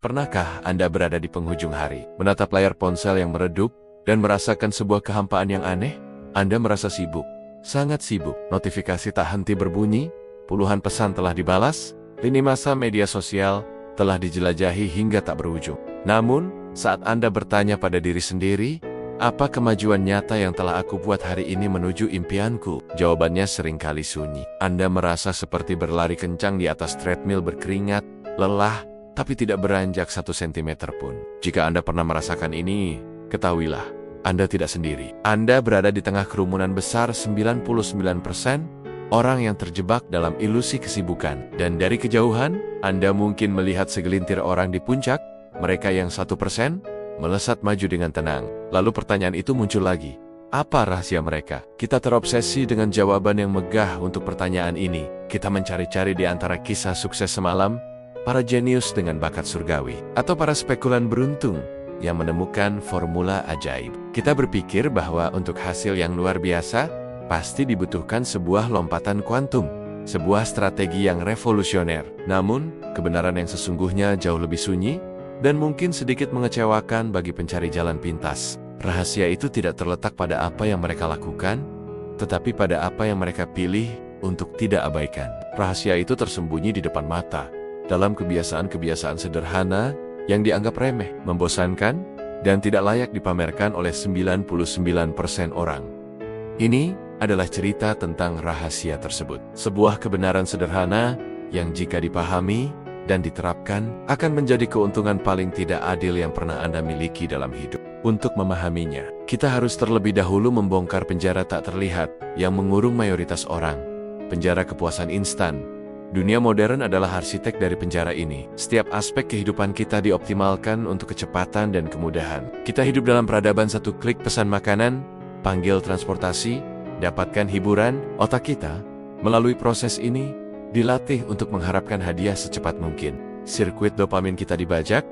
Pernahkah Anda berada di penghujung hari, menatap layar ponsel yang meredup, dan merasakan sebuah kehampaan yang aneh? Anda merasa sibuk, sangat sibuk. Notifikasi tak henti berbunyi, puluhan pesan telah dibalas, lini masa media sosial telah dijelajahi hingga tak berujung. Namun, saat Anda bertanya pada diri sendiri, apa kemajuan nyata yang telah aku buat hari ini menuju impianku? Jawabannya seringkali sunyi. Anda merasa seperti berlari kencang di atas treadmill berkeringat, lelah, tapi tidak beranjak 1 sentimeter pun. Jika Anda pernah merasakan ini, ketahuilah, Anda tidak sendiri. Anda berada di tengah kerumunan besar 99% orang yang terjebak dalam ilusi kesibukan. Dan dari kejauhan, Anda mungkin melihat segelintir orang di puncak, mereka yang 1% melesat maju dengan tenang. Lalu pertanyaan itu muncul lagi. Apa rahasia mereka? Kita terobsesi dengan jawaban yang megah untuk pertanyaan ini. Kita mencari-cari di antara kisah sukses semalam, para jenius dengan bakat surgawi, atau para spekulan beruntung yang menemukan formula ajaib. Kita berpikir bahwa untuk hasil yang luar biasa, pasti dibutuhkan sebuah lompatan kuantum, sebuah strategi yang revolusioner. Namun, kebenaran yang sesungguhnya jauh lebih sunyi, dan mungkin sedikit mengecewakan bagi pencari jalan pintas. Rahasia itu tidak terletak pada apa yang mereka lakukan, tetapi pada apa yang mereka pilih untuk tidak abaikan. Rahasia itu tersembunyi di depan mata, dalam kebiasaan-kebiasaan sederhana yang dianggap remeh, membosankan, dan tidak layak dipamerkan oleh 99% orang. Ini adalah cerita tentang rahasia tersebut. Sebuah kebenaran sederhana yang jika dipahami dan diterapkan akan menjadi keuntungan paling tidak adil yang pernah Anda miliki dalam hidup. Untuk memahaminya, kita harus terlebih dahulu membongkar penjara tak terlihat yang mengurung mayoritas orang. Penjara kepuasan instan. Dunia modern adalah arsitek dari penjara ini. Setiap aspek kehidupan kita dioptimalkan untuk kecepatan dan kemudahan. Kita hidup dalam peradaban satu klik pesan makanan, panggil transportasi, dapatkan hiburan. Otak kita, melalui proses ini, dilatih untuk mengharapkan hadiah secepat mungkin. Sirkuit dopamin kita dibajak,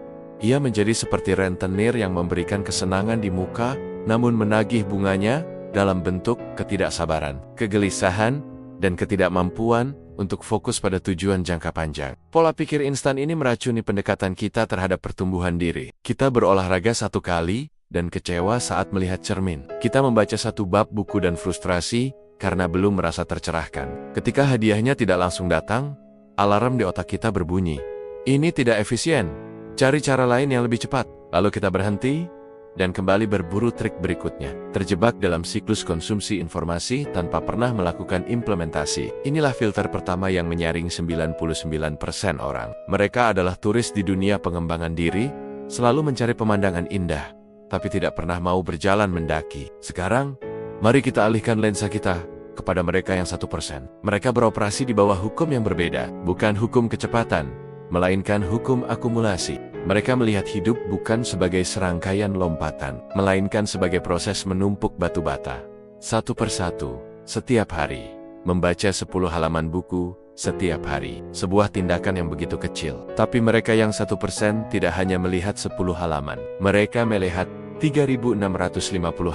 ia menjadi seperti rentenir yang memberikan kesenangan di muka, namun menagih bunganya dalam bentuk ketidaksabaran, kegelisahan, dan ketidakmampuan untuk fokus pada tujuan jangka panjang. Pola pikir instan ini meracuni pendekatan kita terhadap pertumbuhan diri. Kita berolahraga 1 kali dan kecewa saat melihat cermin. Kita membaca 1 bab buku dan frustrasi karena belum merasa tercerahkan. Ketika hadiahnya tidak langsung datang, alarm di otak kita berbunyi. Ini tidak efisien. Cari cara lain yang lebih cepat. Lalu kita berhenti dan kembali berburu trik berikutnya. Terjebak dalam siklus konsumsi informasi tanpa pernah melakukan implementasi. Inilah filter pertama yang menyaring 99% orang. Mereka adalah turis di dunia pengembangan diri, selalu mencari pemandangan indah, tapi tidak pernah mau berjalan mendaki. Sekarang, mari kita alihkan lensa kita kepada mereka yang 1%. Mereka beroperasi di bawah hukum yang berbeda, bukan hukum kecepatan, melainkan hukum akumulasi. Mereka melihat hidup bukan sebagai serangkaian lompatan, melainkan sebagai proses menumpuk batu bata. 1 persatu, setiap hari. Membaca 10 halaman buku, setiap hari. Sebuah tindakan yang begitu kecil. Tapi mereka yang 1% tidak hanya melihat 10 halaman. Mereka melihat 3.650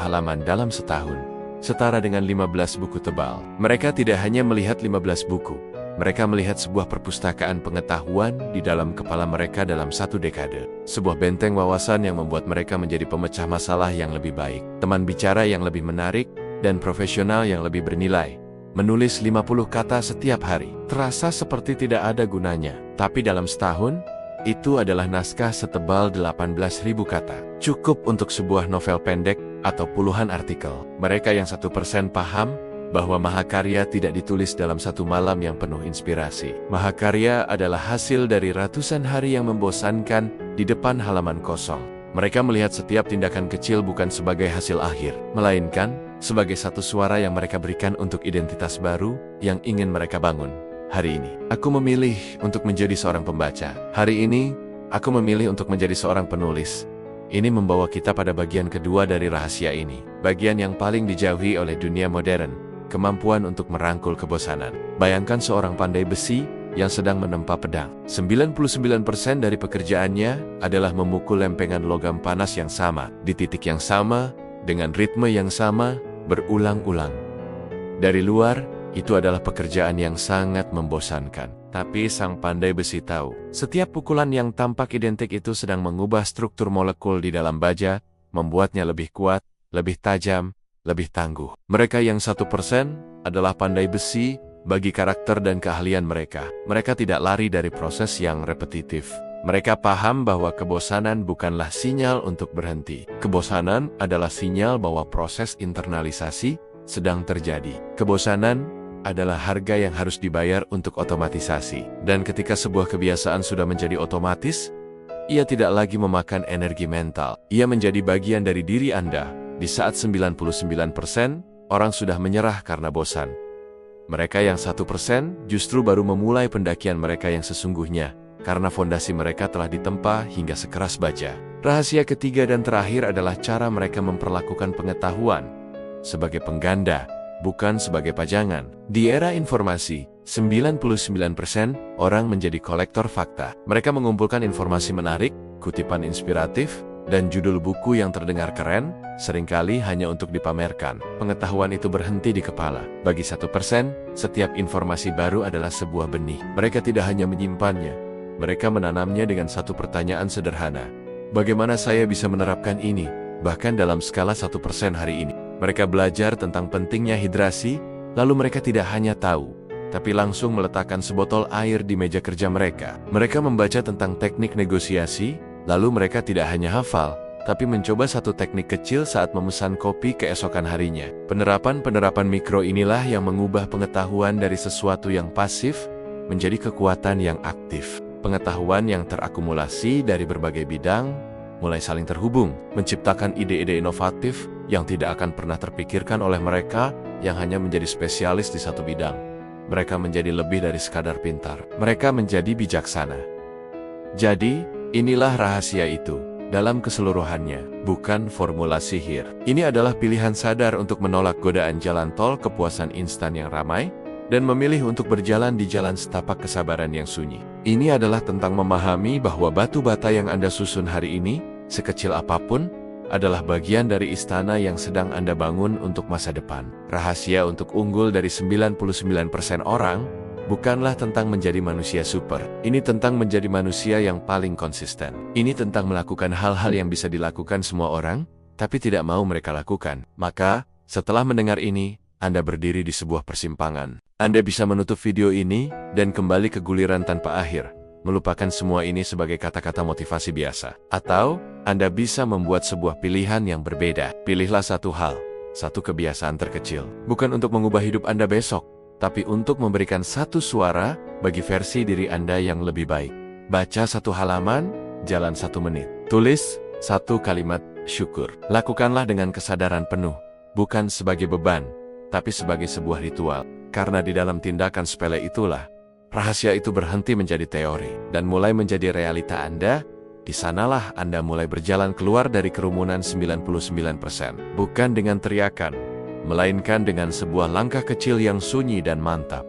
halaman dalam setahun. Setara dengan 15 buku tebal. Mereka tidak hanya melihat 15 buku. Mereka melihat sebuah perpustakaan pengetahuan di dalam kepala mereka dalam 1 dekade. Sebuah benteng wawasan yang membuat mereka menjadi pemecah masalah yang lebih baik, teman bicara yang lebih menarik, dan profesional yang lebih bernilai. Menulis 50 kata setiap hari terasa seperti tidak ada gunanya. Tapi dalam setahun, itu adalah naskah setebal 18.000 kata. Cukup untuk sebuah novel pendek atau puluhan artikel. Mereka yang 1% paham bahwa mahakarya tidak ditulis dalam 1 malam yang penuh inspirasi. Mahakarya adalah hasil dari ratusan hari yang membosankan di depan halaman kosong. Mereka melihat setiap tindakan kecil bukan sebagai hasil akhir, melainkan sebagai 1 suara yang mereka berikan untuk identitas baru yang ingin mereka bangun. Hari ini, aku memilih untuk menjadi seorang pembaca. Hari ini, aku memilih untuk menjadi seorang penulis. Ini membawa kita pada bagian kedua dari rahasia ini. Bagian yang paling dijauhi oleh dunia modern. Kemampuan untuk merangkul kebosanan. Bayangkan seorang pandai besi yang sedang menempa pedang. 99% dari pekerjaannya adalah memukul lempengan logam panas yang sama, di titik yang sama, dengan ritme yang sama, berulang-ulang. Dari luar, itu adalah pekerjaan yang sangat membosankan. Tapi sang pandai besi tahu, setiap pukulan yang tampak identik itu sedang mengubah struktur molekul di dalam baja, membuatnya lebih kuat, lebih tajam, lebih tangguh. Mereka yang 1% adalah pandai besi bagi karakter dan keahlian mereka. Mereka tidak lari dari proses yang repetitif. Mereka paham bahwa kebosanan bukanlah sinyal untuk berhenti. Kebosanan adalah sinyal bahwa proses internalisasi sedang terjadi. Kebosanan adalah harga yang harus dibayar untuk otomatisasi. Dan ketika sebuah kebiasaan sudah menjadi otomatis, ia tidak lagi memakan energi mental. Ia menjadi bagian dari diri Anda. Di saat 99% orang sudah menyerah karena bosan. Mereka yang 1% justru baru memulai pendakian mereka yang sesungguhnya, karena fondasi mereka telah ditempa hingga sekeras baja. Rahasia ketiga dan terakhir adalah cara mereka memperlakukan pengetahuan sebagai pengganda, bukan sebagai pajangan. Di era informasi, 99% orang menjadi kolektor fakta. Mereka mengumpulkan informasi menarik, kutipan inspiratif, dan judul buku yang terdengar keren, seringkali hanya untuk dipamerkan. Pengetahuan itu berhenti di kepala. Bagi 1%, setiap informasi baru adalah sebuah benih. Mereka tidak hanya menyimpannya, mereka menanamnya dengan satu pertanyaan sederhana. Bagaimana saya bisa menerapkan ini, bahkan dalam skala 1% hari ini? Mereka belajar tentang pentingnya hidrasi, lalu mereka tidak hanya tahu, tapi langsung meletakkan sebotol air di meja kerja mereka. Mereka membaca tentang teknik negosiasi, lalu mereka tidak hanya hafal, tapi mencoba satu teknik kecil saat memesan kopi keesokan harinya. Penerapan-penerapan mikro inilah yang mengubah pengetahuan dari sesuatu yang pasif menjadi kekuatan yang aktif. Pengetahuan yang terakumulasi dari berbagai bidang, mulai saling terhubung, menciptakan ide-ide inovatif yang tidak akan pernah terpikirkan oleh mereka yang hanya menjadi spesialis di satu bidang. Mereka menjadi lebih dari sekadar pintar. Mereka menjadi bijaksana. Jadi, inilah rahasia itu. Dalam keseluruhannya, bukan formula sihir. Ini adalah pilihan sadar untuk menolak godaan jalan tol kepuasan instan yang ramai, dan memilih untuk berjalan di jalan setapak kesabaran yang sunyi. Ini adalah tentang memahami bahwa batu bata yang Anda susun hari ini, sekecil apapun, adalah bagian dari istana yang sedang Anda bangun untuk masa depan. Rahasia untuk unggul dari 99% orang, bukanlah tentang menjadi manusia super. Ini tentang menjadi manusia yang paling konsisten. Ini tentang melakukan hal-hal yang bisa dilakukan semua orang, tapi tidak mau mereka lakukan. Maka, setelah mendengar ini, Anda berdiri di sebuah persimpangan. Anda bisa menutup video ini dan kembali ke guliran tanpa akhir, melupakan semua ini sebagai kata-kata motivasi biasa. Atau, Anda bisa membuat sebuah pilihan yang berbeda. Pilihlah satu hal, satu kebiasaan terkecil. Bukan untuk mengubah hidup Anda besok, tapi untuk memberikan satu suara bagi versi diri Anda yang lebih baik. Baca satu halaman, jalan 1 menit. Tulis satu kalimat syukur. Lakukanlah dengan kesadaran penuh, bukan sebagai beban, tapi sebagai sebuah ritual. Karena di dalam tindakan sepele itulah, rahasia itu berhenti menjadi teori dan mulai menjadi realita Anda. Di sanalah Anda mulai berjalan keluar dari kerumunan 99%. Bukan dengan teriakan, melainkan dengan sebuah langkah kecil yang sunyi dan mantap.